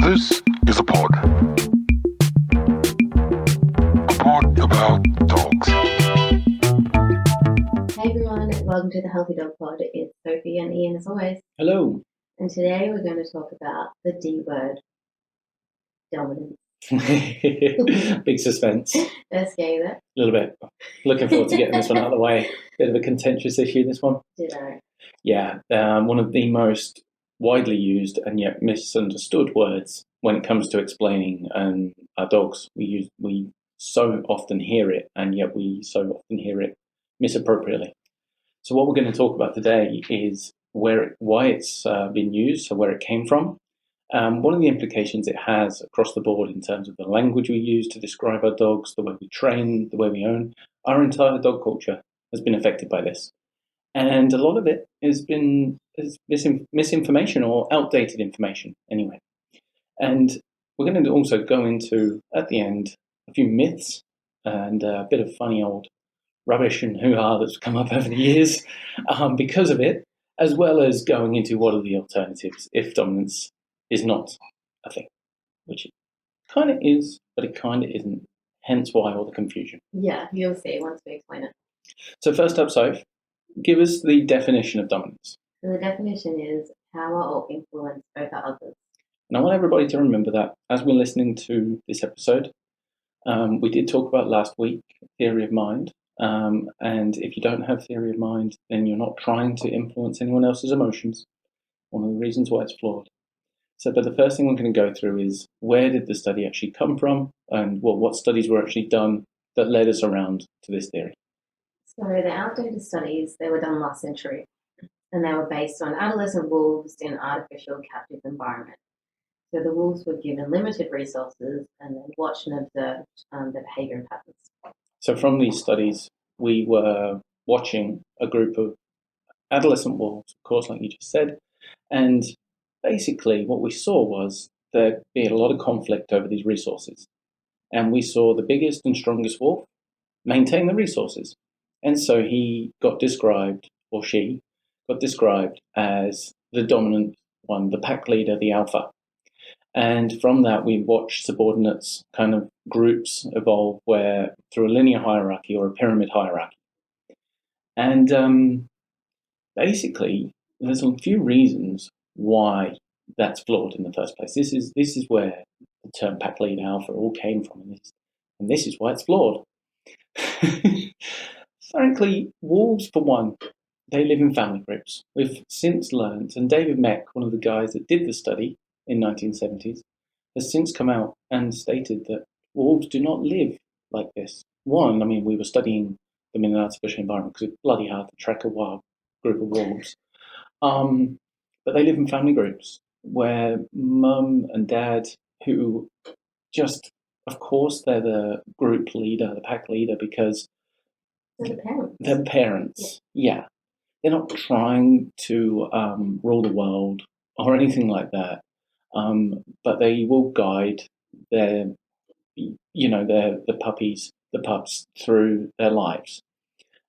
This is a pod. A pod about dogs. Hey everyone, welcome to the Healthy Dog Pod. It's Sophie and Ian as always. Hello. And today we're going to talk about the D word, dominance. Big suspense. Let's get that. A little bit. Looking forward to getting this one out of the way. Bit of a contentious issue, this one. Did I? Yeah, one of the most widely used and yet misunderstood words when it comes to explaining our dogs. We so often hear it, and yet we so often hear it misappropriately. So what we're going to talk about today is why it's been used, so where it came from. One of the implications it has across the board in terms of the language we use to describe our dogs, the way we train, the way we own. Our entire dog culture has been affected by this. And a lot of it is misinformation or outdated information anyway. And we're going to also go into, at the end, a few myths and a bit of funny old rubbish and hoo-ha that's come up over the years because of it, as well as going into what are the alternatives if dominance is not a thing, which it kind of is, but it kind of isn't, hence why all the confusion. Yeah, you'll see once we explain it. So first up, Soph, give us the definition of dominance. So the definition is power or influence over others. And I want everybody to remember that as we're listening to this episode. We did talk about last week theory of mind. And if you don't have theory of mind, then you're not trying to influence anyone else's emotions. One of the reasons why it's flawed. So, but the first thing we're going to go through is where did the study actually come from, and what studies were actually done that led us around to this theory. So the outdated studies, they were done last century, and they were based on adolescent wolves in artificial captive environments. So the wolves were given limited resources and then watched and observed their behaviour and patterns. So from these studies, we were watching a group of adolescent wolves, of course, like you just said, and basically what we saw was there being a lot of conflict over these resources. And we saw the biggest and strongest wolf maintain the resources. And so he got described, or she got described as the dominant one, the pack leader, the alpha. And from that, we watched subordinates, kind of groups evolve where through a linear hierarchy or a pyramid hierarchy. And basically, there's a few reasons why that's flawed in the first place. This is where the term pack leader alpha all came from, and this is why it's flawed. Frankly, wolves, for one, they live in family groups. We've since learned, and David Meck, one of the guys that did the study in 1970s, has since come out and stated that wolves do not live like this. One, I mean, we were studying them in an artificial environment because it's bloody hard to track a wild group of wolves. But they live in family groups where mum and dad, who just, of course, they're the group leader, the pack leader, because they're parents. Yeah. They're not trying to rule the world or anything like that. But they will guide the pups through their lives.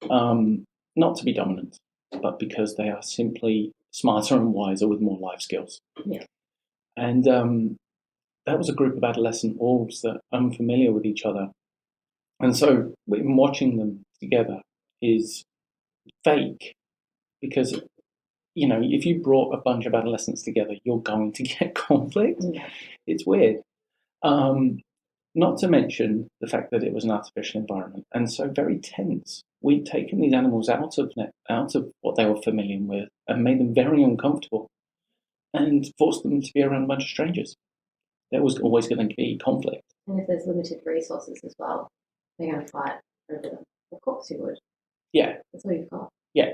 Not to be dominant, but because they are simply smarter and wiser with more life skills. Yeah. And that was a group of adolescent wolves that are unfamiliar with each other. And so watching them together is fake because, if you brought a bunch of adolescents together, you're going to get conflict. Yeah. It's weird. Not to mention the fact that it was an artificial environment and so very tense. We'd taken these animals out of what they were familiar with and made them very uncomfortable and forced them to be around a bunch of strangers. There was always going to be conflict. And if there's limited resources as well, they're going to fight over them. Of course you would. Yeah. That's all you've got. Yeah,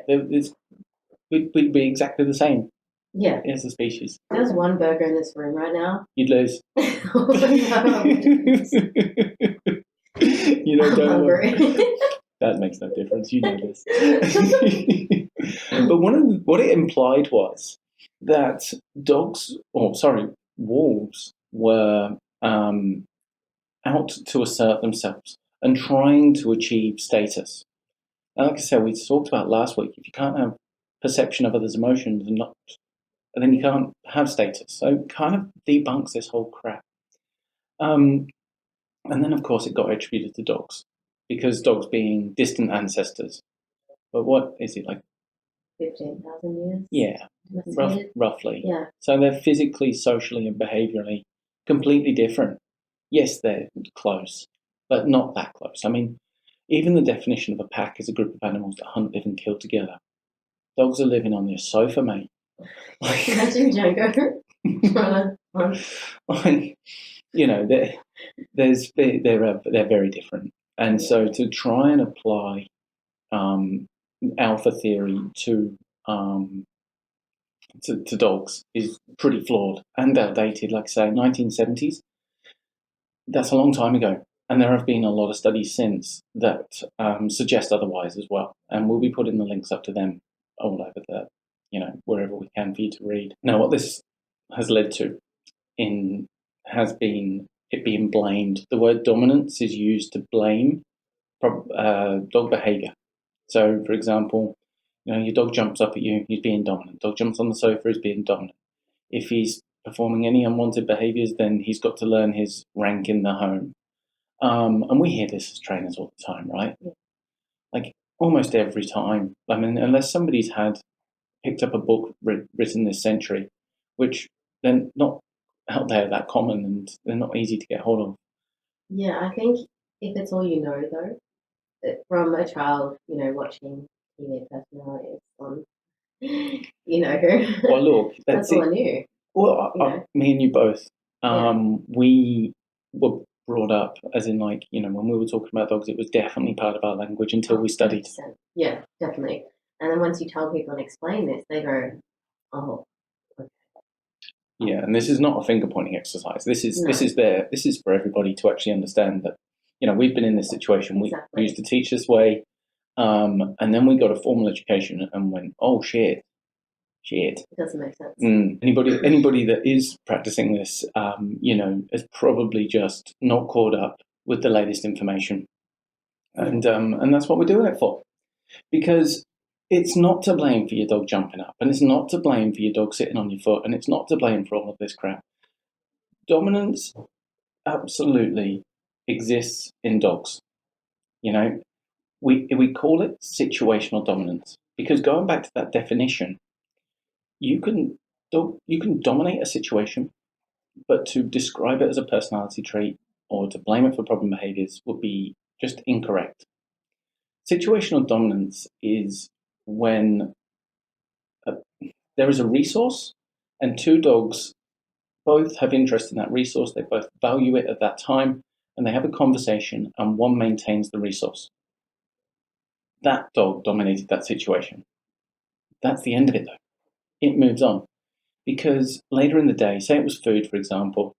we'd be exactly the same. Yeah. As a species. There's one burger in this room right now. You'd lose. Oh, no. Don't I'm hungry. That makes no difference. You know this. But what it implied was that wolves were out to assert themselves and trying to achieve status. And like I said, we talked about last week, if you can't have perception of others' emotions and not and then you can't have status. So it kind of debunks this whole crap. And then, of course, it got attributed to dogs, because dogs being distant ancestors. But what is it, like 15,000 years? Yeah, Domesticated? roughly. Yeah. So they're physically, socially, and behaviourally completely different. Yes, they're close, but not that close. I mean, even the definition of a pack is a group of animals that hunt, live, and kill together. Dogs are living on your sofa, mate. Imagine Django trying to hunt. Like, you know, they're very different, and so to try and apply alpha theory to dogs is pretty flawed and outdated. Like I say, 1970s. That's a long time ago, and there have been a lot of studies since that suggest otherwise as well. And we'll be putting the links up to them all over the, wherever we can for you to read. Now, what this has led to has been it being blamed. The word dominance is used to blame dog behaviour. So, for example, your dog jumps up at you, he's being dominant. Dog jumps on the sofa, he's being dominant. If he's performing any unwanted behaviours, then he's got to learn his rank in the home. And we hear this as trainers all the time, right? Yeah. Like almost every time. I mean, unless somebody's picked up a book written this century, which they're not out there that common and they're not easy to get hold of. Yeah, I think if it's all you know, though, that from a child, watching TV personalities on, Well, look, that's all I knew. Well, me and you both. Yeah. We were brought up as in, like, when we were talking about dogs, it was definitely part of our language until we studied. 100%. Yeah, definitely. And then once you tell people and explain this, they go, "Oh, okay." Yeah, and this is not a finger pointing exercise. This is for everybody to actually understand that, we've been in this situation. Exactly. We used to teach this way, and then we got a formal education and went, oh shit. It doesn't make sense. Anybody that is practicing this, is probably just not caught up with the latest information, and that's what we're doing it for, because it's not to blame for your dog jumping up, and it's not to blame for your dog sitting on your foot, and it's not to blame for all of this crap. Dominance absolutely exists in dogs. We call it situational dominance, because going back to that definition, you can dominate a situation, but to describe it as a personality trait or to blame it for problem behaviors would be just incorrect. Situational dominance is when there is a resource and two dogs both have interest in that resource, they both value it at that time, and they have a conversation, and one maintains the resource. That dog dominated that situation. That's the end of it, though. It moves on. Because later in the day, say it was food, for example,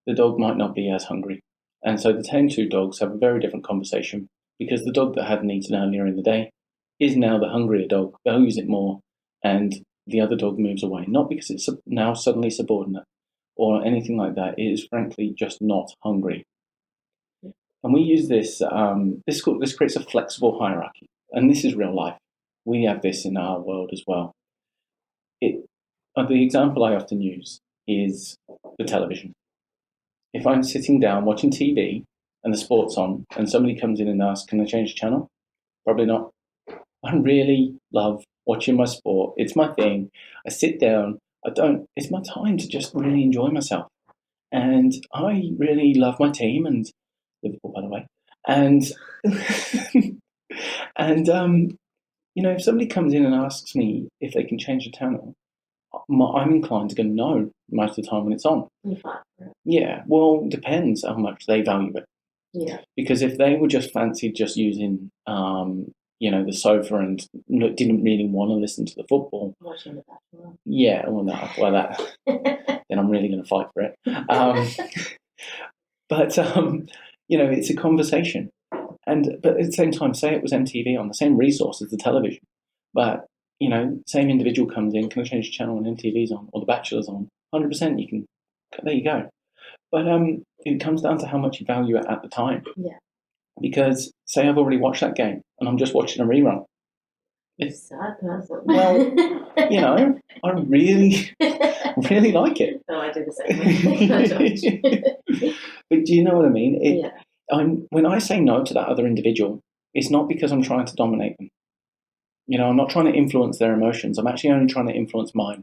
the dog might not be as hungry. And so the same two dogs have a very different conversation, because the dog that hadn't eaten earlier in the day is now the hungrier dog, values it more, and the other dog moves away. Not because it's now suddenly subordinate or anything like that. It is frankly just not hungry. And we use this, this creates a flexible hierarchy. And this is real life. We have this in our world as well. The example I often use is the television. If I'm sitting down watching TV and the sport's on and somebody comes in and asks, can I change the channel? Probably not. I really love watching my sport. It's my thing. I sit down. It's my time to just really enjoy myself. And I really love my team, and Liverpool, by the way. And, and if somebody comes in and asks me if they can change the channel, I'm inclined to go no most of the time when it's on. You fight for it. Yeah, well, depends how much they value it. Yeah. Because if they were just fancied just using, the sofa and didn't really want to listen to the football. Watching The Bachelor. Yeah, then I'm really going to fight for it. But it's a conversation. But at the same time, say it was MTV on the same resource as the television, but same individual comes in, can I change the channel and MTV's on, or The Bachelor's on? 100%, you can. There you go. But it comes down to how much you value it at the time. Yeah. Because say I've already watched that game and I'm just watching a rerun. It's Sad person. Well, I really, really like it. Oh, I do the same. But do you know what I mean? Yeah. When I say no to that other individual, it's not because I'm trying to dominate them. I'm not trying to influence their emotions. I'm actually only trying to influence mine.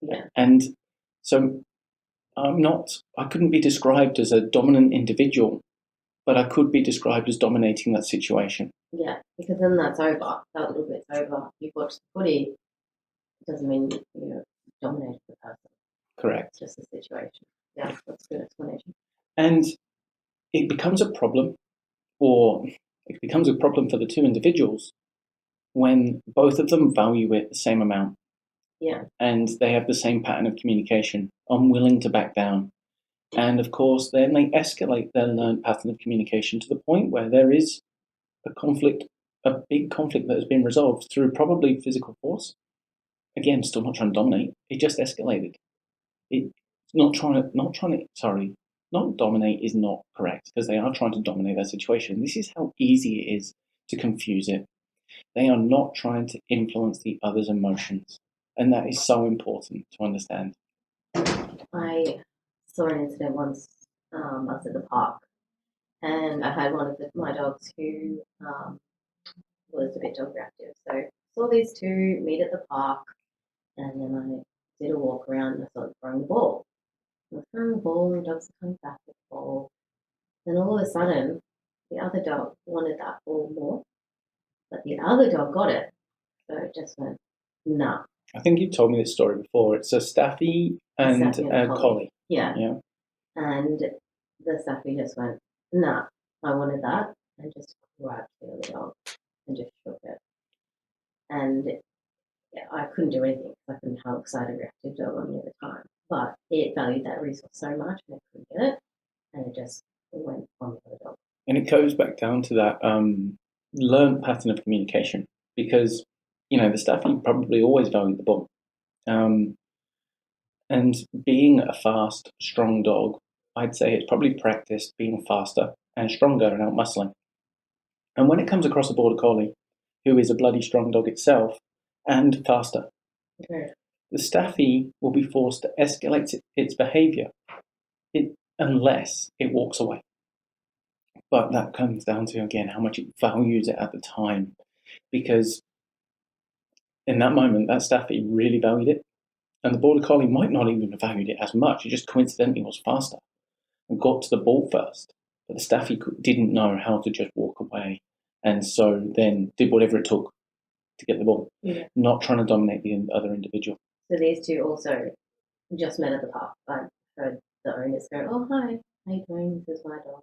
Yeah. And so I couldn't be described as a dominant individual, but I could be described as dominating that situation. Yeah, because then that's over. That little bit's over. You've watched the footy. It doesn't mean you dominated the person. Correct. It's just a situation. Yeah, that's a good explanation. And it becomes a problem, or it becomes a problem for the two individuals when both of them value it the same amount. Yeah. And they have the same pattern of communication, unwilling to back down. And of course, then they escalate their learned pattern of communication to the point where there is a conflict, a big conflict that has been resolved through probably physical force. Again, still not trying to dominate. It just escalated. It's not dominate is not correct, because they are trying to dominate that situation. This is how easy it is to confuse it. They are not trying to influence the other's emotions. And that is so important to understand. I saw an incident once. I was at the park, and I had one of my dogs who was a bit dog reactive. So saw these two meet at the park, and then I did a walk around and I saw them throwing the ball. I was throwing the ball, and the dogs are coming back with the ball. Then all of a sudden, the other dog wanted that ball more, but the other dog got it. So it just went, nah. I think you've told me this story before. It's a Staffy and a Collie. Yeah. Yeah. And the Staffy just went, nah, I wanted that, and just grabbed the other dog and just shook it. And yeah, I couldn't do anything because I couldn't have a excited reactive dog on me at the time. But it valued that resource so much and it couldn't get it, and it just went on the other dog. And it goes back down to that learned pattern of communication, because the Staffy probably always valued the ball. And being a fast, strong dog, I'd say it's probably practiced being faster and stronger and out muscling. And when it comes across a border collie, who is a bloody strong dog itself and faster, Okay. the Staffy will be forced to escalate its behaviour unless it walks away. But that comes down to, again, how much it values it at the time. Because in that moment, that Staffy really valued it. And the border collie might not even have valued it as much. It just coincidentally was faster and got to the ball first. But the Staffy didn't know how to just walk away. And so then did whatever it took to get the ball, not trying to dominate the other individual. So these two also just met at the park. I heard the owners go, "Oh, hi, how you doing? This is my dog."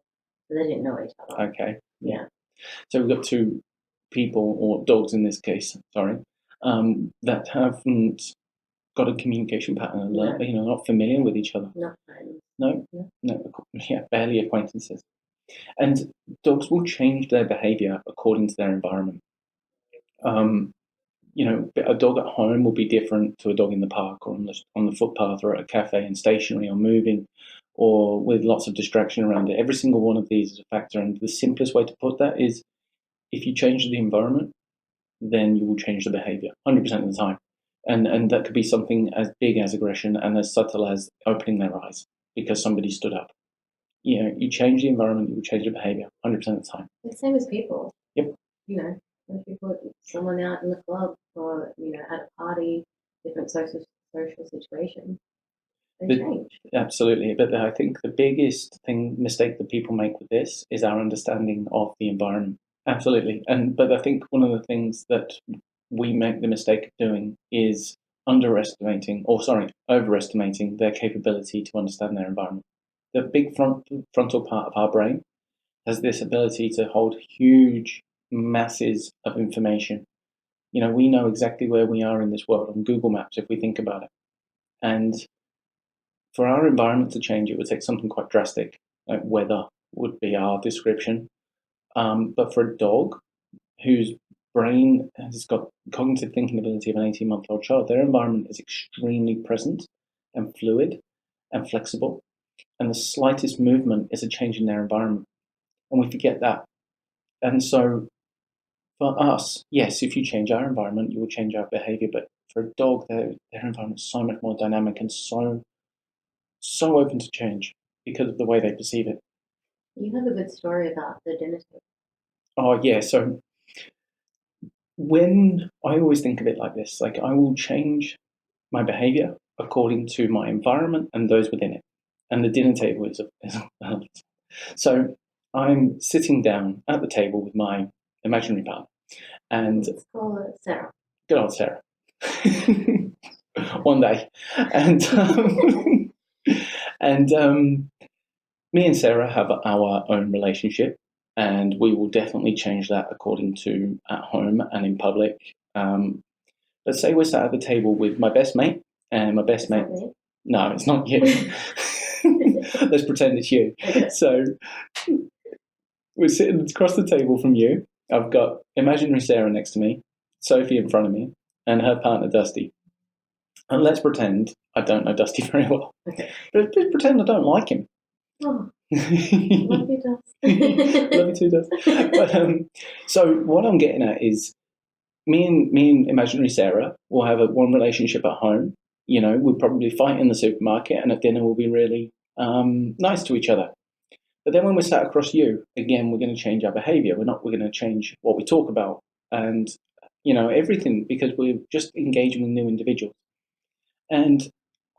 So they didn't know each other. Okay. Yeah. So we've got two people, or dogs in this case, that haven't got a communication pattern, not familiar with each other. Not friends. No, yeah, barely acquaintances. And dogs will change their behavior according to their environment. A dog at home will be different to a dog in the park or on the footpath or at a cafe and stationary or moving or with lots of distraction around it. Every single one of these is a factor. And the simplest way to put that is, if you change the environment, then you will change the behavior 100% of the time. And that could be something as big as aggression and as subtle as opening their eyes because somebody stood up. You change the environment, you will change the behavior 100% of the time. The same as people. Yep. If you put someone out in the club or at a party, different social situation, they change. Absolutely, but I think the biggest mistake that people make with this is our understanding of the environment. Absolutely, but I think one of the things that we make the mistake of doing is overestimating their capability to understand their environment. The big frontal part of our brain has this ability to hold huge masses of information. We know exactly where we are in this world on Google Maps if we think about it. And for our environment to change, it would take something quite drastic, like weather would be our description. But for a dog whose brain has got cognitive thinking ability of an 18-month-old child, their environment is extremely present and fluid and flexible. And the slightest movement is a change in their environment. And we forget that. And so for us, yes, if you change our environment, you will change our behavior. But for a dog, their environment is so much more dynamic and so open to change because of the way they perceive it. You have a good story about the dinner table. Oh yeah, so when I always think of it like this, like I will change my behavior according to my environment and those within it. And the dinner table is so I'm sitting down at the table with my imaginary partner, and Let's call it Sarah. good old Sarah. One day, and and me and Sarah have our own relationship, and we will definitely change that according to at home and in public. Let's say we're sat at the table with my best mate, and my best mate. No, it's not you. Let's pretend it's you. Okay. So we're sitting across the table from you. I've got imaginary Sarah next to me, Sophie in front of me, and her partner Dusty. And let's pretend I don't know Dusty very well. Okay. But let's pretend I don't like him. Oh, Love love you, Dust. you too, Dust. But so what I'm getting at is me and imaginary Sarah will have one relationship at home. You know, we'll probably fight in the supermarket, and at dinner we'll be really nice to each other. But then when we're sat across you, again, we're going to change our behaviour. We're going to change what we talk about, and you know everything because we're just engaging with new individuals. And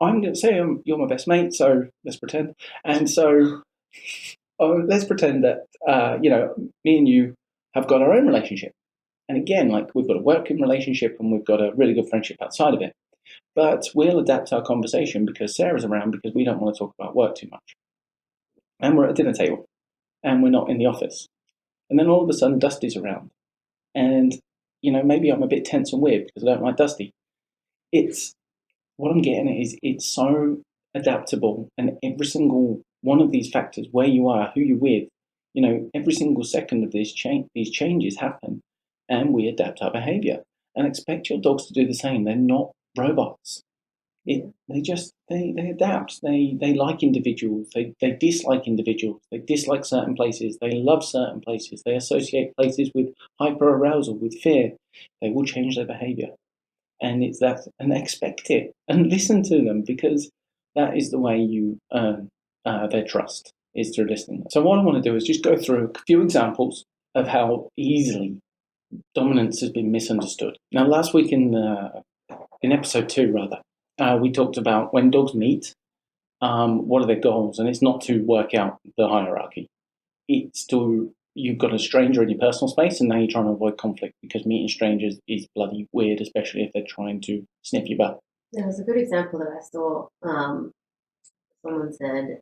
I'm going to say you're my best mate, so let's pretend. And so let's pretend that you know me and you have got our own relationship. And again, like we've got a working relationship and we've got a really good friendship outside of it. But we'll adapt our conversation because Sarah's around because we don't want to talk about work too much. And we're at a dinner table and we're not in the office. And then all of a sudden Dusty's around. And, you know, maybe I'm a bit tense and weird because I don't like Dusty. It's what I'm getting at is it's so adaptable and every single one of these factors, where you are, who you're with, you know, every single second of these changes happen and we adapt our behavior and expect your dogs to do the same. They're not robots. They adapt. They like individuals. They dislike individuals. They dislike certain places. They love certain places. They associate places with hyperarousal, with fear. They will change their behavior, and it's that, and they expect it, and listen to them because that is the way you earn their trust is through listening. So what I want to do is just go through a few examples of how easily dominance has been misunderstood. Now, last week in episode 2, we talked about when dogs meet, what are their goals? And it's not to work out the hierarchy. It's to, you've got a stranger in your personal space and now you're trying to avoid conflict because meeting strangers is bloody weird, especially if they're trying to sniff your butt. There was a good example that I saw. Someone said,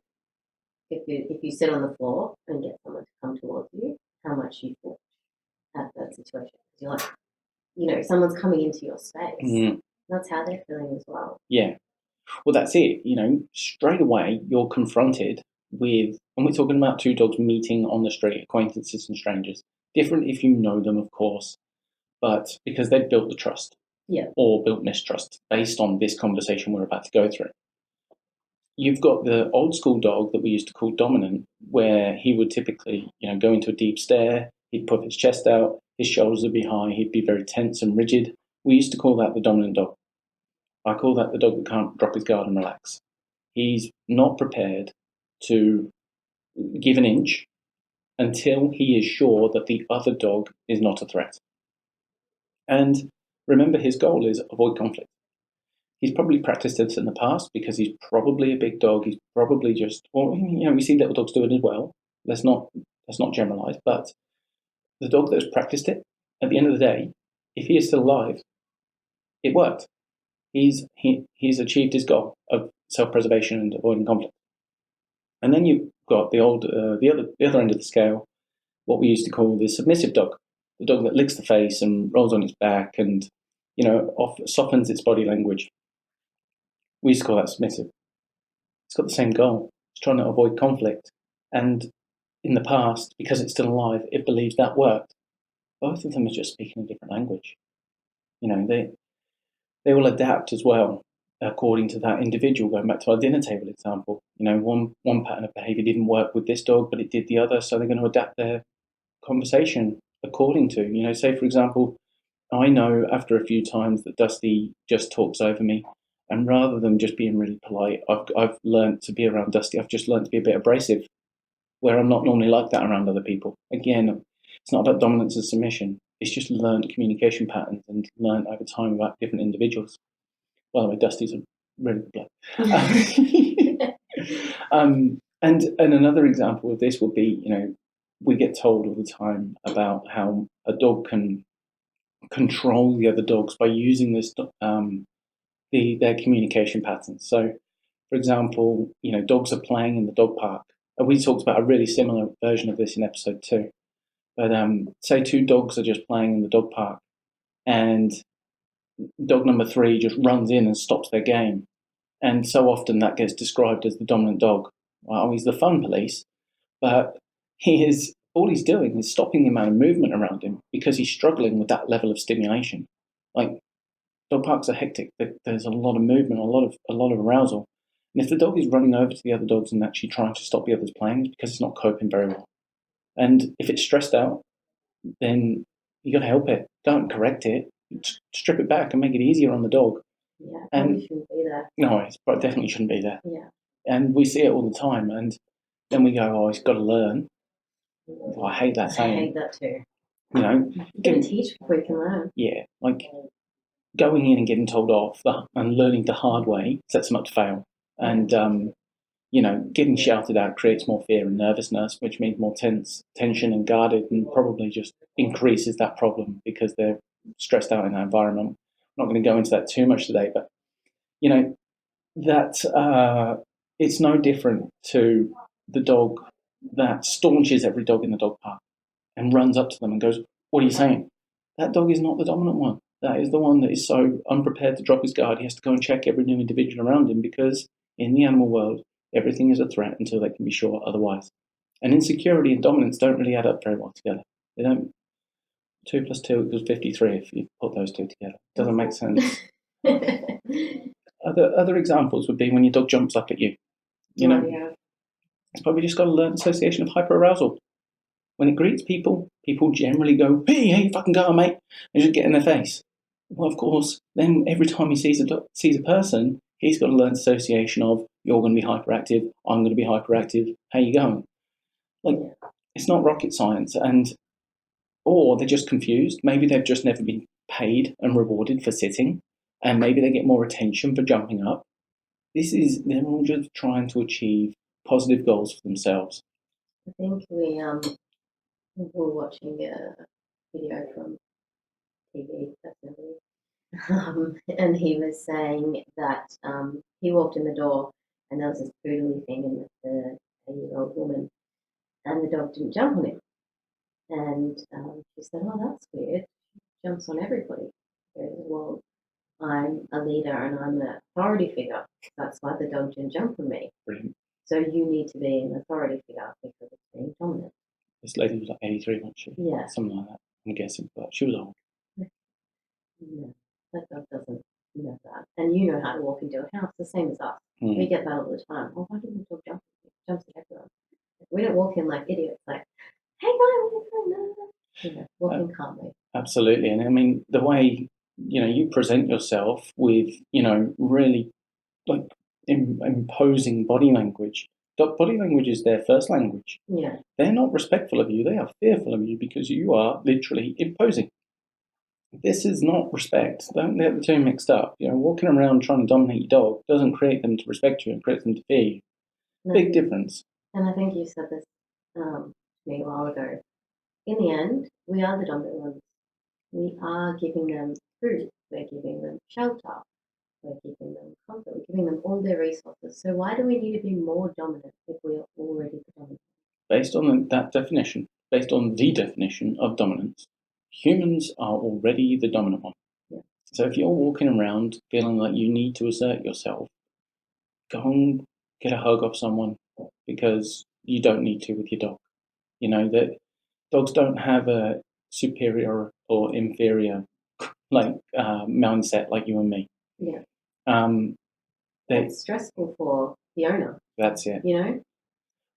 if you sit on the floor and get someone to come towards you, how much you feel at that situation. You're like, you know, someone's coming into your space. Mm. That's how they're feeling as well. Yeah. Well, that's it. You know, straight away you're confronted with, and we're talking about two dogs meeting on the street, acquaintances and strangers. Different if you know them, of course, but because they've built the trust. Yeah. Or built mistrust based on this conversation we're about to go through. You've got the old school dog that we used to call dominant, where he would typically, you know, go into a deep stare, he'd puff his chest out, his shoulders would be high, he'd be very tense and rigid. We used to call that the dominant dog. I call that the dog that can't drop his guard and relax. He's not prepared to give an inch until he is sure that the other dog is not a threat. And remember, his goal is avoid conflict. He's probably practiced this in the past because he's probably a big dog. He's probably just, or you know, we see little dogs do it as well. Let's not generalize. But the dog that has practiced it, at the end of the day, if he is still alive, it worked. He's achieved his goal of self-preservation and avoiding conflict. And then you've got the other end of the scale, what we used to call the submissive dog, the dog that licks the face and rolls on its back and, you know, softens its body language. We used to call that submissive. It's got the same goal. It's trying to avoid conflict. And in the past, because it's still alive, it believes that worked. Both of them are just speaking a different language. You know, they will adapt as well according to that individual. Going back to our dinner table example, you know, one pattern of behavior didn't work with this dog, but it did the other, so they're going to adapt their conversation according to. You know, say for example, I know after a few times that Dusty just talks over me, and rather than just being really polite, I've learned to be around Dusty. I've just learned to be a bit abrasive, where I'm not normally like that around other people. Again, it's not about dominance and submission. It's just learned communication patterns and learned over time about different individuals. By the way, Dusty's a really good bloke. And another example of this would be, you know, we get told all the time about how a dog can control the other dogs by using this their communication patterns. So, for example, you know, dogs are playing in the dog park. We talked about a really similar version of this in episode 2. But say two dogs are just playing in the dog park, and dog number 3 just runs in and stops their game. And so often that gets described as the dominant dog. Well, he's the fun police, but all he's doing is stopping the amount of movement around him because he's struggling with that level of stimulation. Like, dog parks are hectic. There's a lot of movement, a lot of arousal. And if the dog is running over to the other dogs and actually trying to stop the others playing, it's because it's not coping very well. And if it's stressed out, then you got to help it. Don't correct it. Strip it back and make it easier on the dog. Yeah, and shouldn't be there. No, it definitely shouldn't be there. Yeah. And we see it all the time. And then we go, oh, he's got to learn. Oh, I hate that saying. I hate that too. You know, you got to teach before you can learn. Yeah, like going in and getting told off and learning the hard way sets them up to fail. And you know, getting shouted at creates more fear and nervousness, which means more tension and guarded, and probably just increases that problem because they're stressed out in that environment. I'm not going to go into that too much today, but you know, that it's no different to the dog that staunches every dog in the dog park and runs up to them and goes, "What are you saying?" That dog is not the dominant one. That is the one that is so unprepared to drop his guard. He has to go and check every new individual around him because in the animal world, everything is a threat until they can be sure otherwise. And insecurity and dominance don't really add up very well together. They don't. 2 + 2 = 53 if you put those two together. It doesn't make sense. Other examples would be when your dog jumps up at you. You know, it's probably just got to learn association of hyperarousal. When it greets people, people generally go, "Hey, hey, fucking go, mate," and just get in their face. Well, of course, then every time he sees a person, he's got to learn association of, you're going to be hyperactive, I'm going to be hyperactive, how you going? Like, it's not rocket science. Or they're just confused. Maybe they've just never been paid and rewarded for sitting, and maybe they get more attention for jumping up. They're all just trying to achieve positive goals for themselves. I think we were watching a video from TV, definitely, and he was saying that he walked in the door and there was this poodly thing and the 8-year-old woman, and the dog didn't jump on him. And she said, "Oh, that's weird. She jumps on everybody." He goes, "Well, I'm a leader and I'm an authority figure. That's why the dog didn't jump on me." Brilliant. So you need to be an authority figure because it's being dominant. This lady was like 83, wasn't she? Yeah. Something like that, I'm guessing. But she was old. No, that dog doesn't know that. And you know how to walk into a house, the same as us. We get that all the time. "Oh, why didn't the dog jump? Jumps at everyone." We don't walk in like idiots, like, "Hey, guy, what are you doing?" You know, walking calmly. Absolutely. And I mean, the way, you know, you present yourself with, you know, really like imposing body language. Body language is their first language. Yeah. They're not respectful of you. They are fearful of you because you are literally imposing. This is not respect. Don't get the two mixed up. You know, walking around trying to dominate your dog doesn't create them to respect you and creates them to fear you. No. Big difference. And I think you said this to me a while ago. In the end, we are the dominant ones. We are giving them food. We're giving them shelter. We're giving them comfort. We're giving them all their resources. So why do we need to be more dominant if we are already the dominant? Based on that definition, based on the definition of dominance, humans are already the dominant one. Yeah. So if you're walking around feeling like you need to assert yourself, go and get a hug off someone because you don't need to with your dog. You know, that dogs don't have a superior or inferior mindset like you and me. Yeah. It's stressful for the owner. That's it. You know,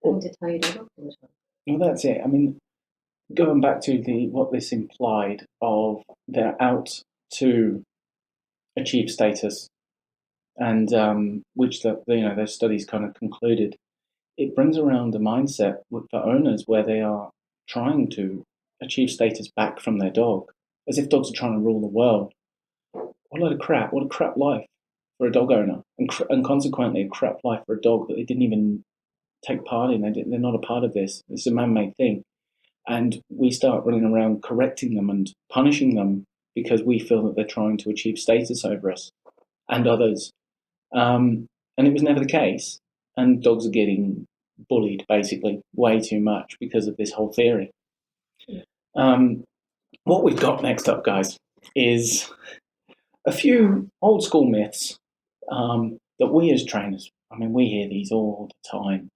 having to tell your dog all the time. Well, that's it. I mean, going back to what this implied of they're out to achieve status, and which those studies kind of concluded, it brings around a mindset for owners where they are trying to achieve status back from their dog, as if dogs are trying to rule the world. What a load of crap! What a crap life for a dog owner, and consequently a crap life for a dog that they didn't even take part in. They're not a part of this. It's a man-made thing, and we start running around correcting them and punishing them because we feel that they're trying to achieve status over us and others. And it was never the case. And dogs are getting bullied basically way too much because of this whole theory. What we've got next up, guys, is a few old school myths that we as trainers, I mean, we hear these all the time.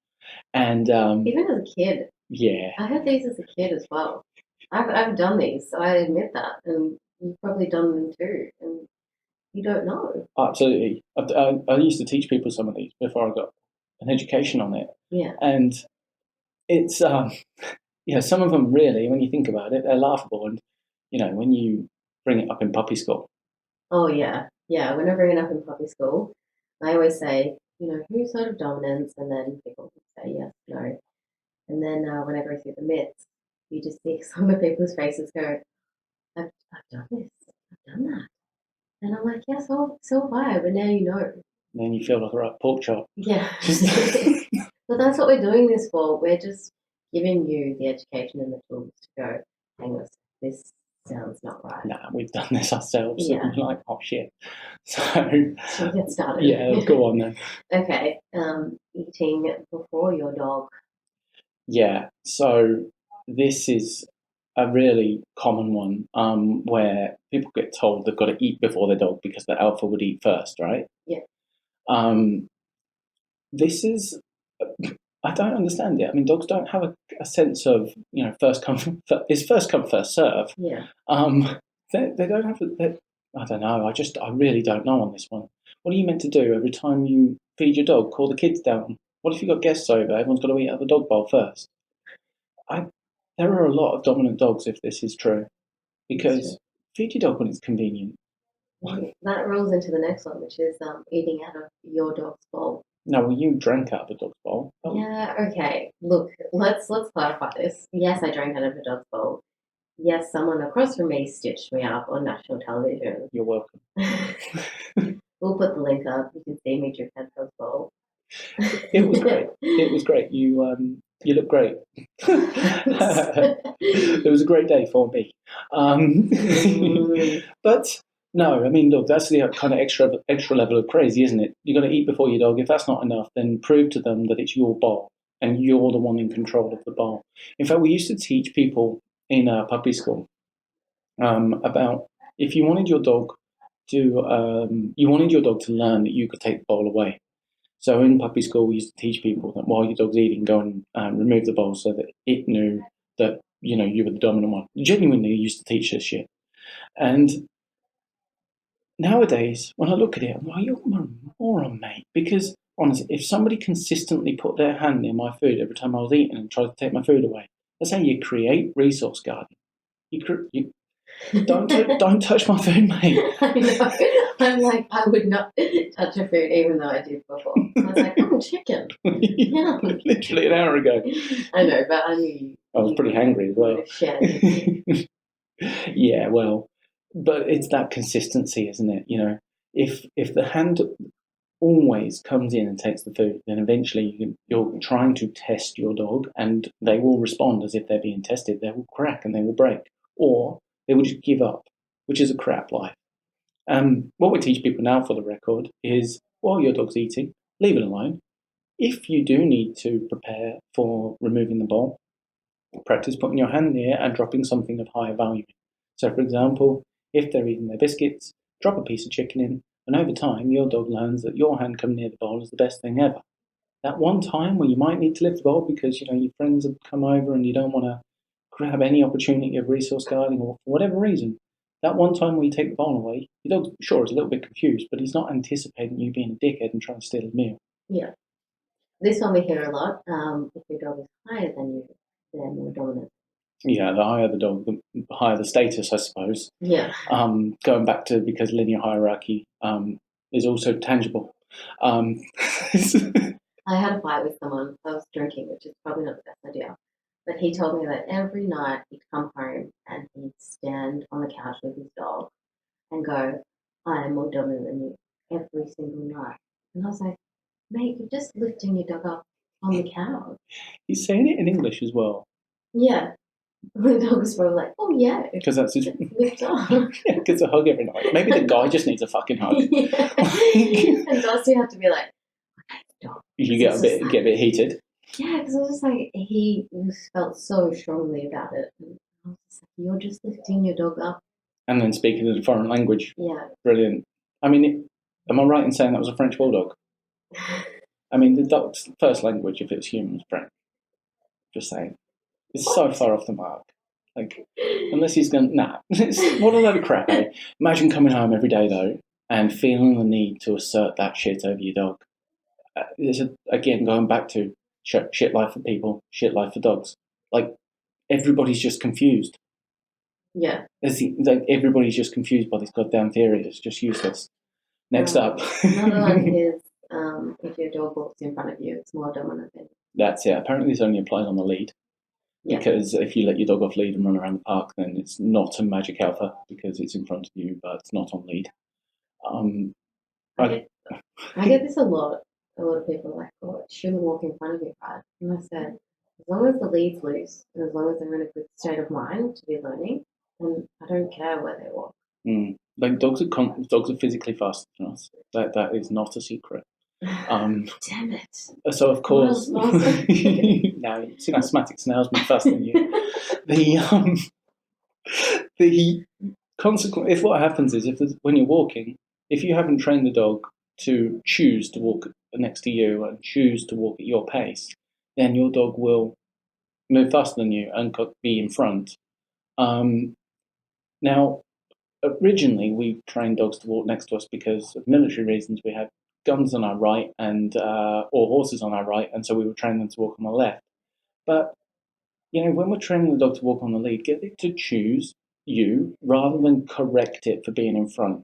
And even as a kid, yeah, I had these as a kid as well. I've done these, so I admit that, and you've probably done them too, and you don't know. Absolutely. I used to teach people some of these before I got an education on it. Yeah. And it's, some of them really, when you think about it, they're laughable. And, when you bring it up in puppy school. Oh, yeah. Yeah, when I bring it up in puppy school, I always say, whose side of dominance? And then people say yes, no. And then when I go through the myths, you just see some of people's faces go, I've done this, I've done that. And I'm like, yeah, so have I, but now you know. And then you feel like a right pork chop. Yeah. But that's what we're doing this for. We're just giving you the education and the tools to go, hang on, this sounds not right. Nah, we've done this ourselves. Yeah. And we're like, oh shit. So Shall we get started? Yeah, go on then. Okay. Eating before your dog. Yeah. So this is a really common one where people get told they've got to eat before their dog because the alpha would eat first, right? Yeah. This is, I don't understand it. I mean, dogs don't have a sense of, first come, first serve. Yeah. They don't have, I don't know. I really don't know on this one. What are you meant to do every time you feed your dog? Call the kids down? What if you've got guests over? Everyone's got to eat out of the dog bowl first. There are a lot of dominant dogs if this is true, because feed your dog when it's convenient. That rolls into the next one, which is eating out of your dog's bowl. No, well, you drank out of a dog's bowl. Oh. Yeah, okay. Look, let's clarify this. Yes, I drank out of a dog's bowl. Yes, someone across from me stitched me up on national television. You're welcome. We'll put the link up. You can see me drink out of a dog's bowl. It was great. It was great. You look great. It was a great day for me. But no, I mean, look, that's the kind of extra level of crazy, isn't it? You've got to eat before your dog. If that's not enough, then prove to them that it's your bowl and you're the one in control of the bowl. In fact, we used to teach people in puppy school about if you wanted your dog to learn that you could take the bowl away. So in puppy school, we used to teach people that while your dog's eating, go and remove the bowl so that it knew that, you were the dominant one. Genuinely used to teach this shit. And nowadays, when I look at it, I'm like, you're a moron, mate. Because, honestly, if somebody consistently put their hand in my food every time I was eating and tried to take my food away, that's how you create resource guarding. You don't touch my food, mate. I know. I'm like, I would not touch your food even though I did before. I was like, chicken. Yeah. Literally an hour ago. I know, but I knew I was pretty hangry as well. Yeah, well, but it's that consistency, isn't it? If the hand always comes in and takes the food, then eventually you're trying to test your dog and they will respond as if they're being tested. They will crack and they will break. Or they will just give up, which is a crap life. What we teach people now, for the record, is while your dog's eating, leave it alone. If you do need to prepare for removing the bowl, practice putting your hand near and dropping something of higher value. So, for example, if they're eating their biscuits, drop a piece of chicken in, and over time, your dog learns that your hand coming near the bowl is the best thing ever. That one time where you might need to lift the bowl because your friends have come over and you don't want to grab any opportunity of resource guarding or for whatever reason, that one time where you take the bowl away, your dog, sure, is a little bit confused, but he's not anticipating you being a dickhead and trying to steal his meal. Yeah. This one we hear a lot. If your dog is higher than you, they're more dominant. Yeah, the higher the dog, the higher the status, I suppose. Yeah. Going back to because linear hierarchy is also tangible. Um, I had a fight with someone. I was drinking, which is probably not the best idea. But he told me that every night he'd come home and he'd stand on the couch with his dog and go, I am more dominant than you every single night. And I was like, mate, you're just lifting your dog up on the couch. he's saying it in English as well Yeah. The dog was probably like, oh, yeah, because that's his. lift up. Yeah, gets a hug every night. Maybe the guy just needs a fucking hug. Yeah. And dogs do have to be like, okay, dog. You get a bit heated. Yeah, because I was just like, he felt so strongly about it. And I was just like, you're just lifting your dog up. And then speaking in a foreign language. Yeah. Brilliant. I mean, am I right in saying that was a French bulldog? I mean, the dog's first language, if it was human, was French. Just saying. It's so far off the mark. Like, unless he's going, what a load of crap, eh? Imagine coming home every day, though, and feeling the need to assert that shit over your dog. Again, going back to shit life for people, shit life for dogs. Like, everybody's just confused. Yeah. Like, everybody's just confused by this goddamn theory. It's just useless. Next up. Another one is if your dog walks in front of you, it's more dominant than you. That's it. Apparently, this only applies on the lead. Yeah. Because if you let your dog off lead and run around the park, then it's not a magic alpha because it's in front of you, but it's not on lead. I get this a lot. A lot of people are like, oh, it shouldn't walk in front of you, right? And I said, as long as the lead's loose and as long as they're in a good state of mind to be learning, then I don't care where they walk. Like dogs are physically faster than us. That is not a secret. Damn it! So of course, now see asthmatic snails move faster than you. The consequence, if what happens is when you're walking, if you haven't trained the dog to choose to walk next to you and choose to walk at your pace, then your dog will move faster than you and be in front. Now, originally we trained dogs to walk next to us because of military reasons. We had guns on our right and or horses on our right, and so we would train them to walk on the left. But when we're training the dog to walk on the lead, get it to choose you rather than correct it for being in front.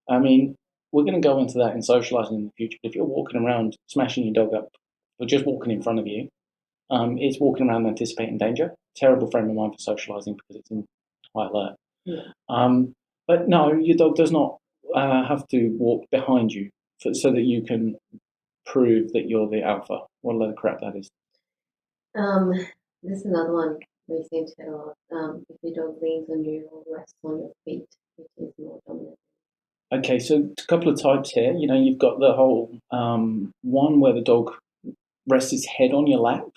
I mean, we're going to go into that in socializing in the future. But if you're walking around smashing your dog up or just walking in front of you, it's walking around anticipating danger. Terrible frame of mind for socializing because it's in high alert. Yeah. But no, your dog does not have to walk behind you so that you can prove that you're the alpha. What a load of crap that is. This is another one we seem to get a lot. If your dog leans on you or rests on your feet, it is more dominant. Okay, so a couple of types here. You've got the whole one where the dog rests its head on your lap.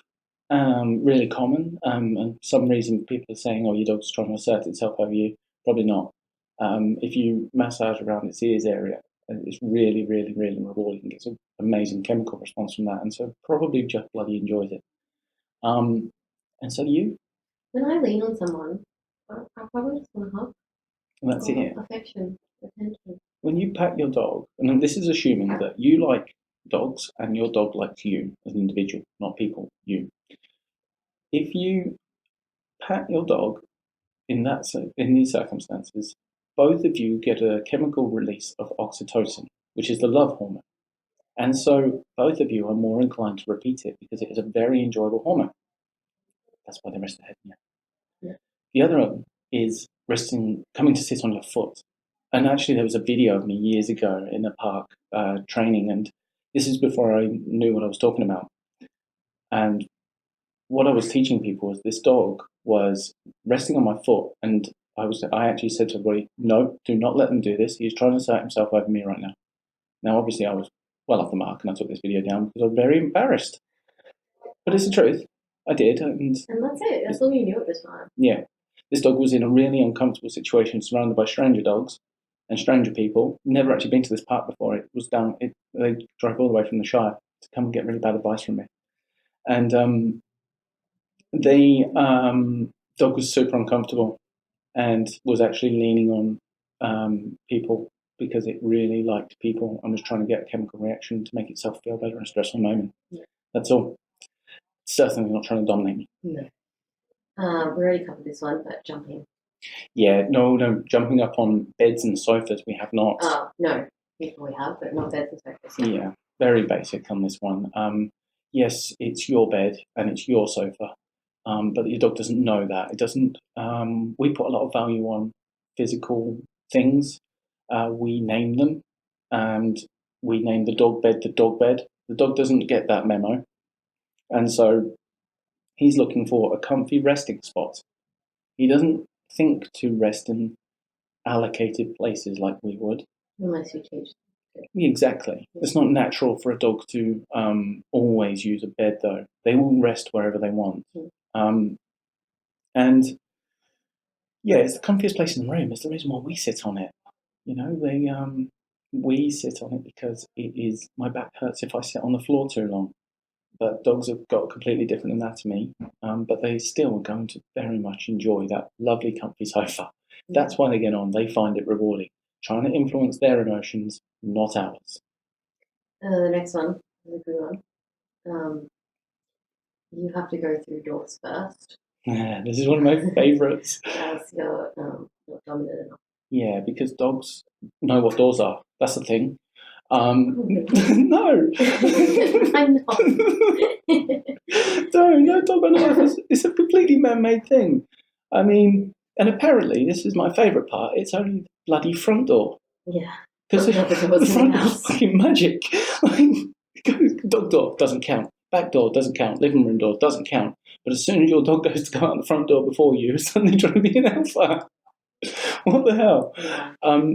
Really common. And some reason people are saying, oh, your dog's trying to assert itself over you. Probably not. If you massage around its ears area, it's really, really, really rewarding. It gets an amazing chemical response from that. And so probably just bloody enjoys it. And so you? When I lean on someone, I probably just want to hug. And that's it. Affection, attention. When you pat your dog, and this is assuming that you like dogs and your dog likes you as an individual, not people, you. If you pat your dog in these circumstances, both of you get a chemical release of oxytocin, which is the love hormone. And so both of you are more inclined to repeat it because it is a very enjoyable hormone. That's why they rest their head in you. Yeah. The other one is coming to sit on your foot. And actually, there was a video of me years ago in a park training, and this is before I knew what I was talking about. And what I was teaching people was this dog was resting on my foot, and I actually said to everybody, no, do not let them do this. He's trying to assert himself over me right now. Now, obviously, I was well off the mark, and I took this video down because I was very embarrassed. But it's the truth. I did. And that's it. That's all you knew at the time. Yeah. This dog was in a really uncomfortable situation surrounded by stranger dogs and stranger people. Never actually been to this park before. It was down. They drove all the way from the Shire to come and get really bad advice from me. And the dog was super uncomfortable and was actually leaning on people because it really liked people and was trying to get a chemical reaction to make itself feel better in a stressful moment. Yeah. That's all. Certainly not trying to dominate me. No. We already covered this one, but jumping. Yeah, no, jumping up on beds and sofas we have not. Oh, no. People we have, but not beds and sofas. Yeah, very basic on this one. Yes, it's your bed and it's your sofa, but your dog doesn't know that. It doesn't. We put a lot of value on physical things. We name them, and we name the dog bed the dog bed. The dog doesn't get that memo, and so he's looking for a comfy resting spot. He doesn't think to rest in allocated places like we would. Unless you teach. Exactly. It's not natural for a dog to always use a bed, though. They will rest wherever they want. And yeah, it's the comfiest place in the room. It's the reason why we sit on it. You know, we sit on it because it is. My back hurts if I sit on the floor too long. But dogs have got a completely different anatomy, but they still are going to very much enjoy that lovely, comfy sofa. That's why they get on. They find it rewarding. Trying to influence their emotions, not ours. The next one is a good one. You have to go through doors first. Yeah, this is one of my favourites. As you're not dominant enough. Yeah, because dogs know what doors are. That's the thing. No. I'm not. No dog on earth. It's a completely man-made thing. I mean, and apparently, this is my favourite part. It's only the bloody front door. Yeah. Because the front door's fucking magic. Dog door doesn't count. Back door doesn't count. Living room door doesn't count. But as soon as your dog goes to go out the front door before you, it's suddenly trying to be an alpha. What the hell?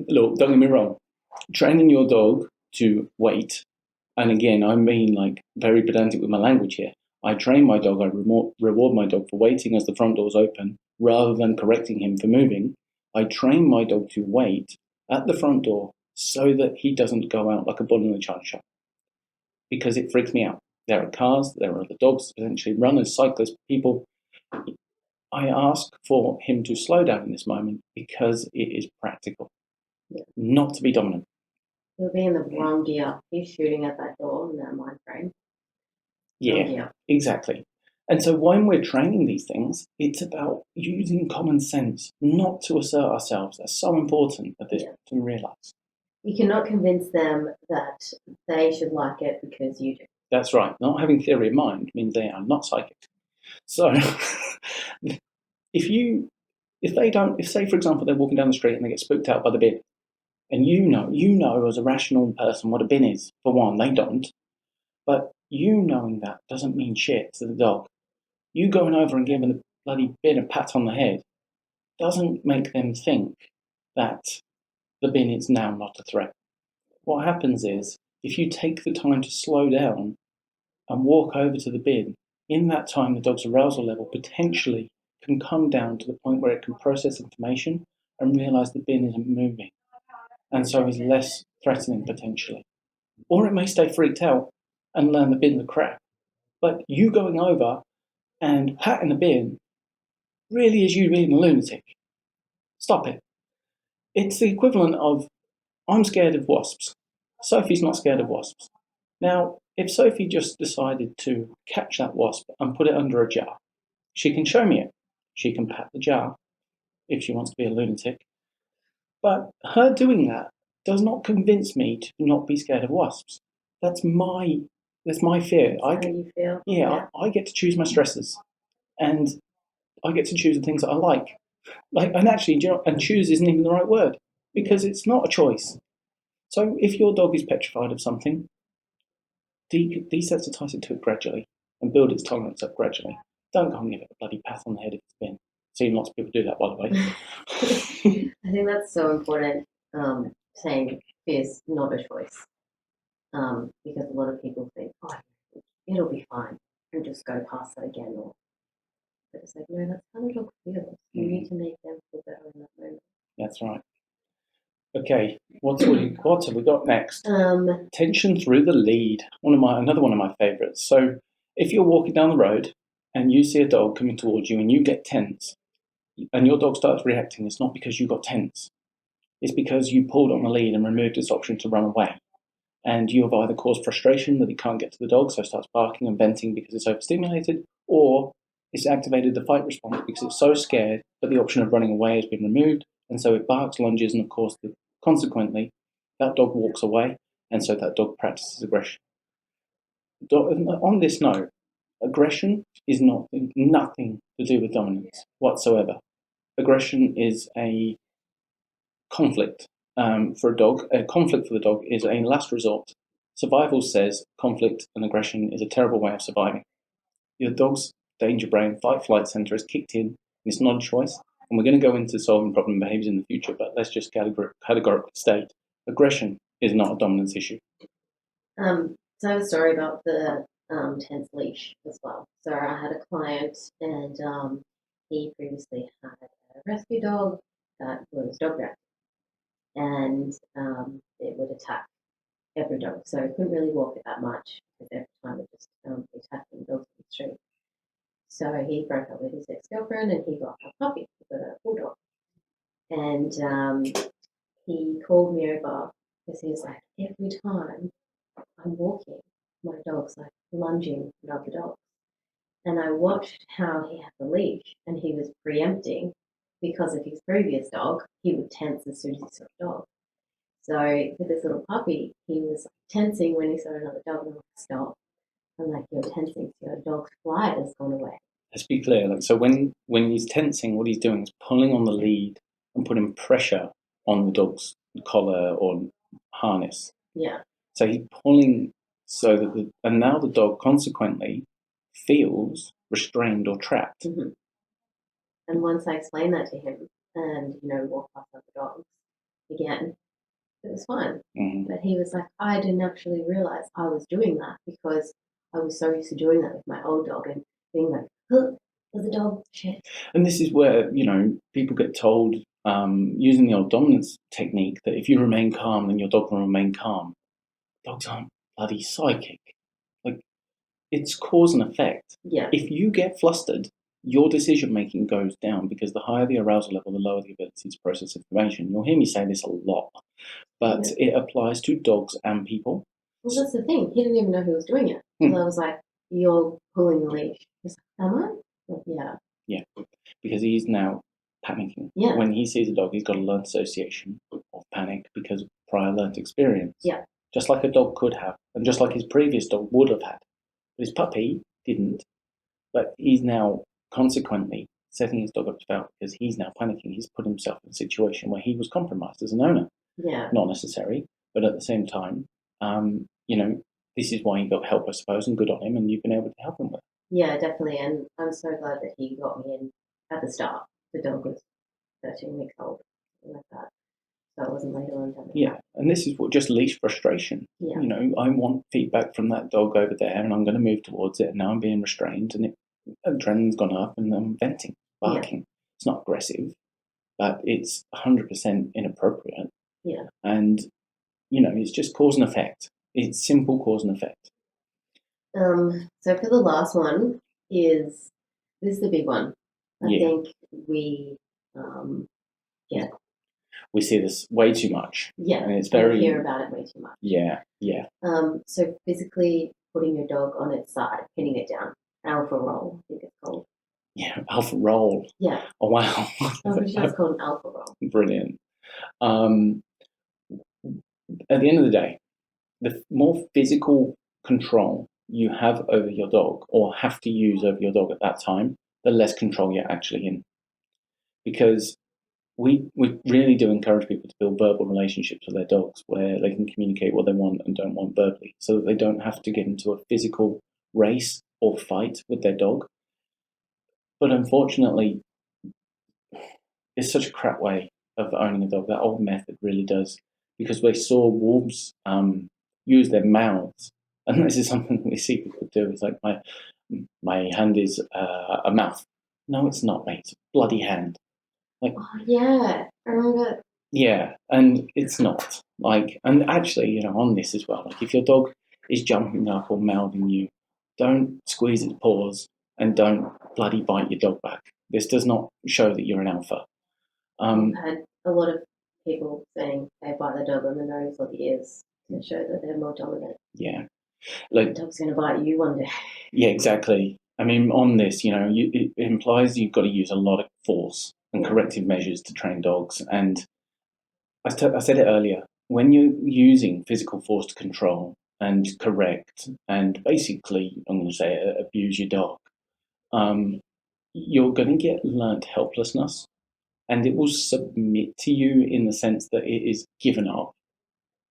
Look, don't get me wrong. Training your dog to wait, and again, I mean like very pedantic with my language here. I train my dog, I reward my dog for waiting as the front door's open, rather than correcting him for moving. I train my dog to wait at the front door so that he doesn't go out like a bull in a china shop. Because it freaks me out. There are cars, there are other dogs, potentially runners, cyclists, people. I ask for him to slow down in this moment because it is practical, not to be dominant. You'll be in the wrong gear. He's shooting at that door in that mind frame. Yeah, exactly. And so when we're training these things, it's about using common sense, not to assert ourselves. That's so important at this to realise. You cannot convince them that they should like it because you do. That's right. Not having theory of mind means they are not psychic. So if say for example they're walking down the street and they get spooked out by the bin, and you know as a rational person what a bin is. For one, they don't. But you knowing that doesn't mean shit to the dog. You going over and giving the bloody bin a pat on the head doesn't make them think that the bin is now not a threat. What happens is, if you take the time to slow down and walk over to the bin, in that time the dog's arousal level potentially can come down to the point where it can process information and realise the bin isn't moving. And so is less threatening potentially. Or it may stay freaked out and learn the bin's a crap. But you going over and patting the bin really is you being a lunatic. Stop it. It's the equivalent of, I'm scared of wasps. Sophie's not scared of wasps. Now, if Sophie just decided to catch that wasp and put it under a jar, she can show me it. She can pat the jar if she wants to be a lunatic. But her doing that does not convince me to not be scared of wasps. That's my fear. How you feel? I get to choose my stresses, and I get to choose the things that I like. And actually, and choose isn't even the right word because it's not a choice. So if your dog is petrified of something, desensitize it to it gradually and build its tolerance up gradually. Don't go and give it a bloody pat on the head if it's been. Seen lots of people do that, by the way. I think that's so important. Saying fear is not a choice. Because a lot of people think, oh, it'll be fine, and just go past that again. But it's like, no, that's how the dog feels. You need to make them feel better in that moment. That's right. Okay, what have we got next? Tension through the lead. Another one of my favourites. So if you're walking down the road and you see a dog coming towards you and you get tense, and your dog starts reacting, it's not because you got tense. It's because you pulled on the lead and removed its option to run away. And you have either caused frustration that he can't get to the dog, so starts barking and venting because it's overstimulated, or it's activated the fight response because it's so scared, but the option of running away has been removed, and so it barks, lunges, and of course, consequently, that dog walks away, and so that dog practices aggression. On this note, aggression is nothing to do with dominance whatsoever. Aggression is a conflict for a dog. A conflict for the dog is a last resort. Survival says conflict and aggression is a terrible way of surviving. Your dog's danger brain, fight flight center is kicked in, and it's not a choice. And we're going to go into solving problem behaviors in the future, but let's just categorically state aggression is not a dominance issue. So I have a story about the tense leash as well. So I had a client, and he previously had a rescue dog that was dog rescue, and it would attack every dog. So I couldn't really walk it that much because every time it just be attacking dogs in the street. So he broke up with his ex-girlfriend, and he got a puppy, he got a bulldog, and he called me over because he was like, every time I'm walking, my dog's like lunging at other dogs. And I watched how he had the leash, and he was preempting because of his previous dog. He would tense as soon as he saw a dog. So for this little puppy, he was tensing when he saw another dog, and I'm like, stop. I'm like, you're tensing, so your dog's flight has gone away. Let's be clear. So when he's tensing, what he's doing is pulling on the lead and putting pressure on the dog's collar or harness. Yeah. So he's pulling so that and now the dog consequently feels restrained or trapped. Mm-hmm. And once I explained that to him, and walk past other dogs again, it was fine. Mm-hmm. But he was like, I didn't actually realize I was doing that because I was so used to doing that with my old dog and being like, look, there's a dog, shit. And this is where, people get told, using the old dominance technique, that if you remain calm, then your dog will remain calm. Dogs aren't bloody psychic. Like, it's cause and effect. Yeah. If you get flustered, your decision making goes down because the higher the arousal level, the lower the ability to process information. You'll hear me say this a lot, but it applies to dogs and people. Well, that's the thing. He didn't even know who was doing it. So I was like, you're pulling the leash. He's like, am I? Like, yeah. Yeah, because he's now panicking. Yeah. When he sees a dog, he's got a learned association of panic because of prior learned experience. Yeah. Just like a dog could have, and just like his previous dog would have had. But his puppy didn't. But he's now consequently setting his dog up to fail because he's now panicking. He's put himself in a situation where he was compromised as an owner. Yeah. Not necessary, but at the same time, this is why he got help, I suppose, and good on him, and you've been able to help him with it. Yeah, definitely. And I'm so glad that he got me in at the start. The dog was 13 weeks old, something like that. So it wasn't later on down the track. And this is what just leash frustration. Yeah. I want feedback from that dog over there, and I'm going to move towards it, and now I'm being restrained, and adrenaline's gone up, and I'm venting, barking. Yeah. It's not aggressive, but it's 100% inappropriate. Yeah. And, it's just cause and effect. It's simple cause and effect. So for the last one this is the big one. I think we get. We see this way too much. Yeah, and it's we hear about it way too much. Yeah. So physically putting your dog on its side, pinning it down, alpha roll, I think it's called. Yeah, alpha roll. Yeah. Oh wow. I'm pretty sure it's called an alpha roll. Brilliant. At the end of the day, the more physical control you have over your dog or have to use over your dog at that time, the less control you're actually in. Because we really do encourage people to build verbal relationships with their dogs where they can communicate what they want and don't want verbally so that they don't have to get into a physical race or fight with their dog. But unfortunately, it's such a crap way of owning a dog. That old method really does. Because we saw wolves use their mouths. And this is something we see people do. It's like, my hand is a mouth. No, it's not, mate. It's a bloody hand. Like, oh, yeah, I remember. Yeah, and it's not. And actually, on this as well, if your dog is jumping up or mouthing you, don't squeeze its paws and don't bloody bite your dog back. This does not show that you're an alpha. I've had a lot of people saying they bite their dog on the nose or the ears to show that they're more dominant. Yeah. The dog's going to bite you one day. Yeah, exactly. I mean, on this, it implies you've got to use a lot of force and corrective measures to train dogs. And I said it earlier, when you're using physical force to control and correct and basically, I'm going to say, abuse your dog, you're going to get learnt helplessness, and it will submit to you in the sense that it is given up.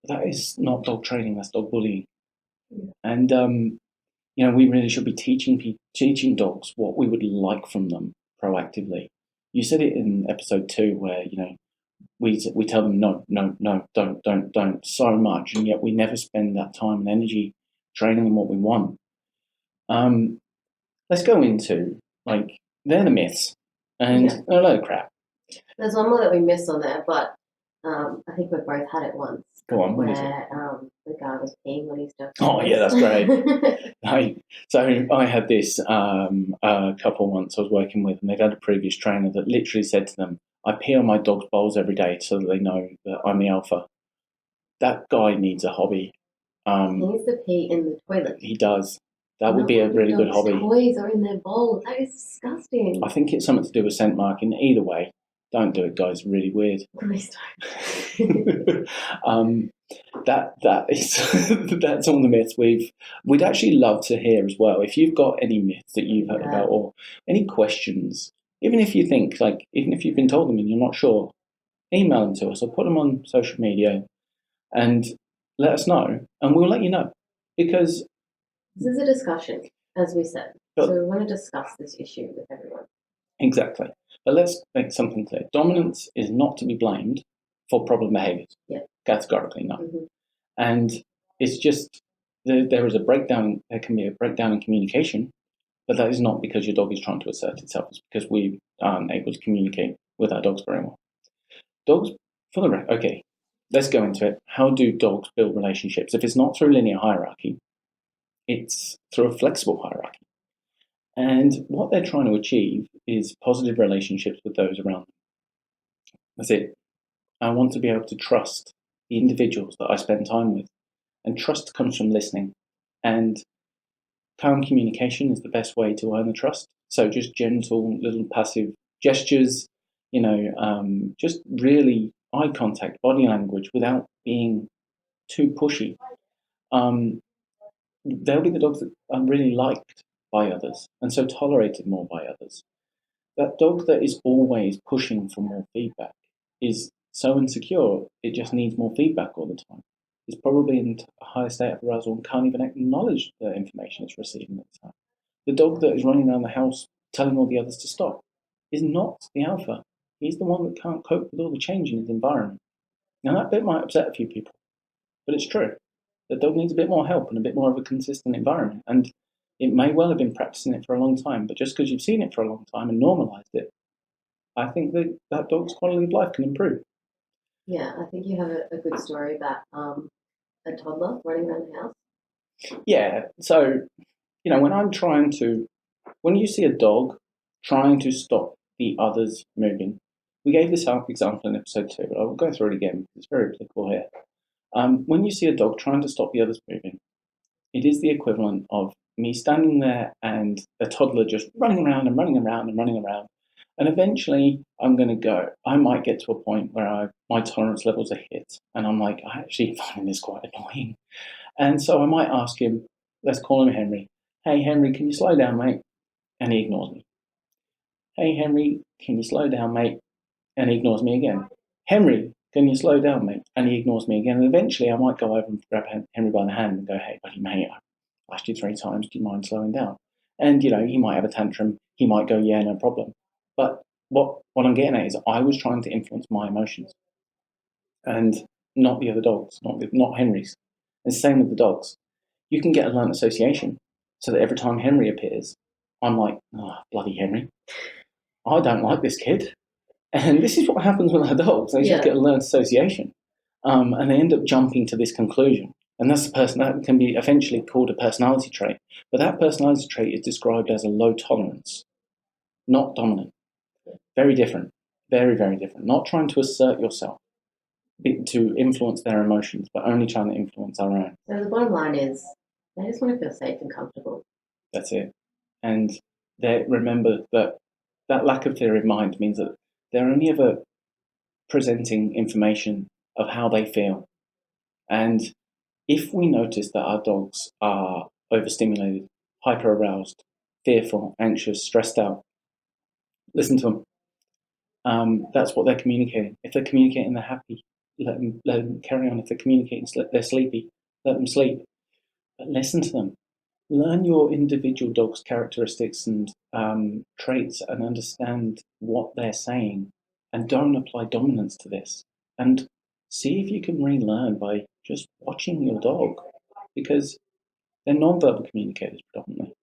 That is not dog training, that's dog bullying. And we really should be teaching dogs what we would like from them proactively. You said it in episode 2 where, we tell them no, no, no, don't so much, and yet we never spend that time and energy training them what we want. Let's go into, they're the myths, and they're a load of crap. There's one more that we missed on there, but I think we both had it once. Go on, what where is it? The guy was peeing when he stepped. Oh, yeah, that's great. So I had this a couple once I was working with, and they'd had a previous trainer that literally said to them, I pee on my dog's bowls every day so that they know that I'm the alpha. That guy needs a hobby. He needs to pee in the toilet. He does. That would be a really good hobby. Toys are in their bowls. That is disgusting. I think it's something to do with scent marking. Either way, don't do it, guys. Really weird. Please don't. That is that's all the myths we'd actually love to hear as well. If you've got any myths that you've heard about or any questions, even if you think even if you've been told them and you're not sure, email them to us or put them on social media and let us know, and we'll let you know, because this is a discussion, as we said. So we want to discuss this issue with everyone. Exactly. But let's make something clear. Dominance is not to be blamed for problem behaviours. Yeah. Categorically, no. Mm-hmm. And it's just, there is a breakdown, there can be a breakdown in communication, but that is not because your dog is trying to assert itself. It's because we aren't able to communicate with our dogs very well. Dogs, okay, let's go into it. How do dogs build relationships? If it's not through linear hierarchy, it's through a flexible hierarchy. And what they're trying to achieve is positive relationships with those around them. That's it. I want to be able to trust the individuals that I spend time with. And trust comes from listening. And calm communication is the best way to earn the trust. So just gentle little passive gestures, just really eye contact, body language without being too pushy. They'll be the dogs that are really liked by others and so tolerated more by others. That dog that is always pushing for more feedback is so insecure, it just needs more feedback all the time. It's probably in a higher state of arousal and can't even acknowledge the information it's receiving at the time. The dog that is running around the house telling all the others to stop is not the alpha. He's the one that can't cope with all the change in his environment. Now that bit might upset a few people, but it's true. The dog needs a bit more help and a bit more of a consistent environment. And it may well have been practicing it for a long time, but just because you've seen it for a long time and normalised it, I think that dog's quality of life can improve. Yeah, I think you have a good story about a toddler running around the house. Yeah, so, when you see a dog trying to stop the others moving, we gave this example in episode 2, but I will go through it again because it's very applicable here. When you see a dog trying to stop the others moving, it is the equivalent of me standing there and a toddler just running around and running around and running around. And eventually I might get to a point where my tolerance levels are hit. And I'm like, I actually find this quite annoying. And so I might ask him, let's call him Henry. Hey, Henry, can you slow down, mate? And he ignores me. Hey, Henry, can you slow down, mate? And he ignores me again. Henry, can you slow down, mate? And he ignores me again. And eventually I might go over and grab Henry by the hand and go, hey, buddy, mate, I asked you 3 times. Do you mind slowing down? And, he might have a tantrum. He might go, yeah, no problem. But what I'm getting at is I was trying to influence my emotions and not the other dogs, not Henry's. And same with the dogs. You can get a learned association so that every time Henry appears, I'm like, oh, bloody Henry. I don't like this kid. And this is what happens with our dogs. They just get a learned association. And they end up jumping to this conclusion. And that's that can be eventually called a personality trait. But that personality trait is described as a low tolerance, not dominant. Very different. Very, very different. Not trying to assert yourself to influence their emotions, but only trying to influence our own. So the bottom line is they just want to feel safe and comfortable. That's it. And they remember that lack of theory of mind means that they're only ever presenting information of how they feel. And if we notice that our dogs are overstimulated, hyper aroused, fearful, anxious, stressed out, listen to them. That's what they're communicating. If they're communicating they're happy, let them carry on. If they're communicating they're sleepy, let them sleep. But listen to them. Learn your individual dog's characteristics and traits and understand what they're saying. And don't apply dominance to this. And see if you can relearn by just watching your dog. Because they're non-verbal communicators predominantly.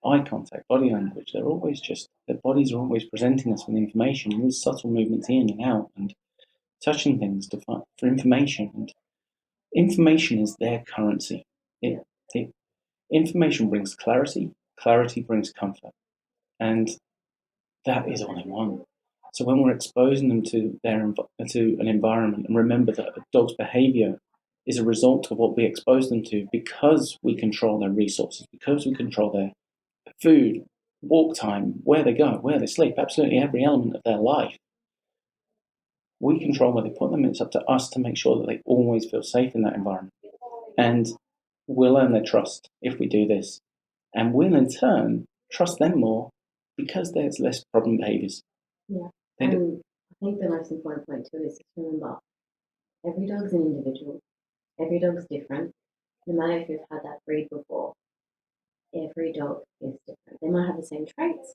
Eye contact, body language, their bodies are always presenting us with information, little subtle movements in and out and touching things for information. And information is their currency. Information brings clarity, clarity brings comfort. And that is all they want. So when we're exposing them to an environment, and remember that a dog's behavior is a result of what we expose them to because we control their resources, because we control their food, walk time, where they go, where they sleep, absolutely every element of their life. We control where they put them. It's up to us to make sure that they always feel safe in that environment. And we'll earn their trust if we do this. And we'll in turn trust them more because there's less problem behaviors. Yeah. And I think the most important point too is to remember every dog's an individual. Every dog's different. No matter if you've had that breed before, every dog is different. They might have the same traits,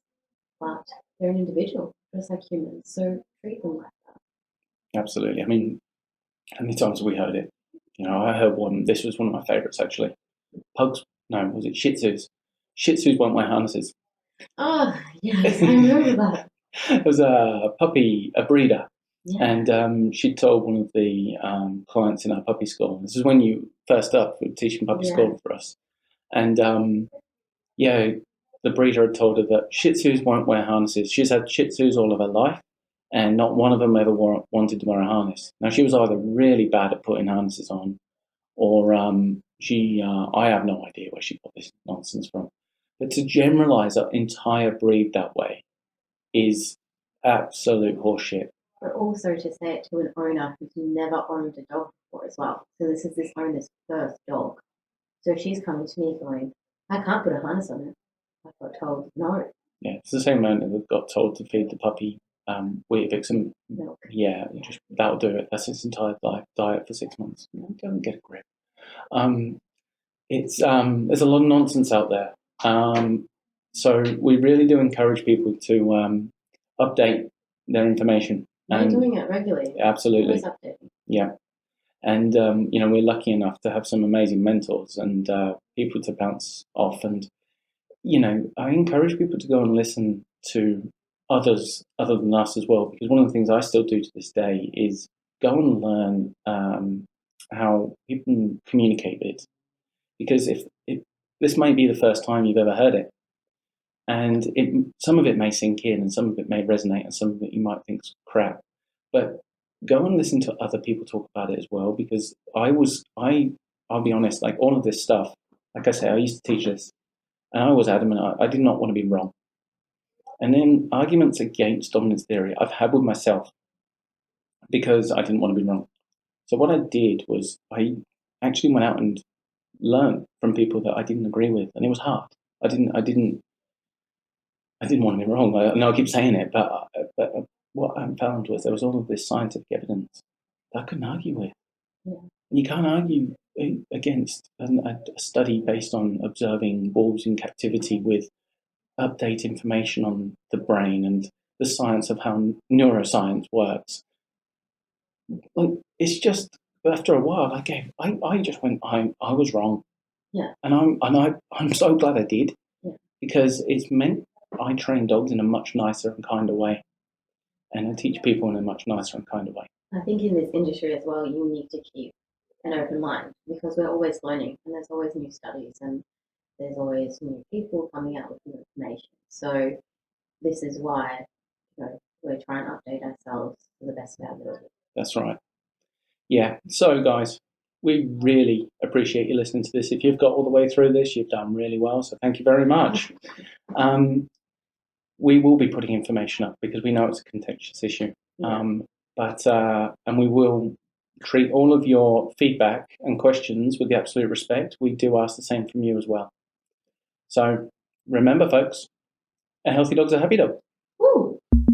but they're an individual, just like humans. So treat them like that. Absolutely. I mean, how many times have we heard it? I heard one. This was one of my favourites actually. Pugs. No, was it Shih Tzus? Shih Tzus won't wear harnesses. Oh yes, I remember that. It was a puppy, a breeder, Yeah. and she told one of the clients in our puppy school. This is when you first up with teaching puppy school for us, and the breeder had told her that Shih Tzus won't wear harnesses. She's had Shih Tzus all of her life, and not one of them ever wanted to wear a harness. Now she was either really bad at putting harnesses on, or I have no idea where she got this nonsense from. But to generalize an entire breed that way is absolute horseshit. But also to say it to an owner who's never owned a dog before as well. So this is this owner's first dog. So she's coming to me going, I can't put a harness on it. I got told no. Yeah, it's the same owner that got told to feed the puppy Weetabix and milk. Yeah, just that'll do it. That's its entire diet for 6 months. Don't get a grip. It's there's a lot of nonsense out there. So we really do encourage people to update their information. We're doing it regularly. Absolutely. Always updating. Yeah. And, we're lucky enough to have some amazing mentors and people to bounce off. And, I encourage people to go and listen to others other than us as well, because one of the things I still do to this day is go and learn how people communicate it. Because if this may be the first time you've ever heard it, and some of it may sink in and some of it may resonate and some of it you might think's crap, but go and listen to other people talk about it as well, because I'll be honest, like all of this stuff, like I say, I used to teach this and I was adamant I did not want to be wrong. And then arguments against dominance theory I've had with myself because I didn't want to be wrong. So what I did was I actually went out and learned from people that I didn't agree with, and it was hard. I didn't want to be wrong. I keep saying it, but what I found was there was all of this scientific evidence that I couldn't argue with. Yeah. You can't argue against a study based on observing wolves in captivity with update information on the brain and the science of how neuroscience works. Like, it's just after a while, I just went, I was wrong. Yeah. And I'm so glad I did. Yeah. Because it's meant I train dogs in a much nicer and kinder way, and I teach people in a much nicer and kinder way. I think in this industry as well, you need to keep an open mind because we're always learning and there's always new studies and there's always new people coming out with new information. So this is why we're trying to update ourselves to the best of our ability. That's right. Yeah. So guys, we really appreciate you listening to this. If you've got all the way through this, you've done really well. So thank you very much. We will be putting information up because we know it's a contentious issue. Yeah. And we will treat all of your feedback and questions with the absolute respect. We do ask the same from you as well. So remember, folks, a healthy dog's a happy dog. Woo!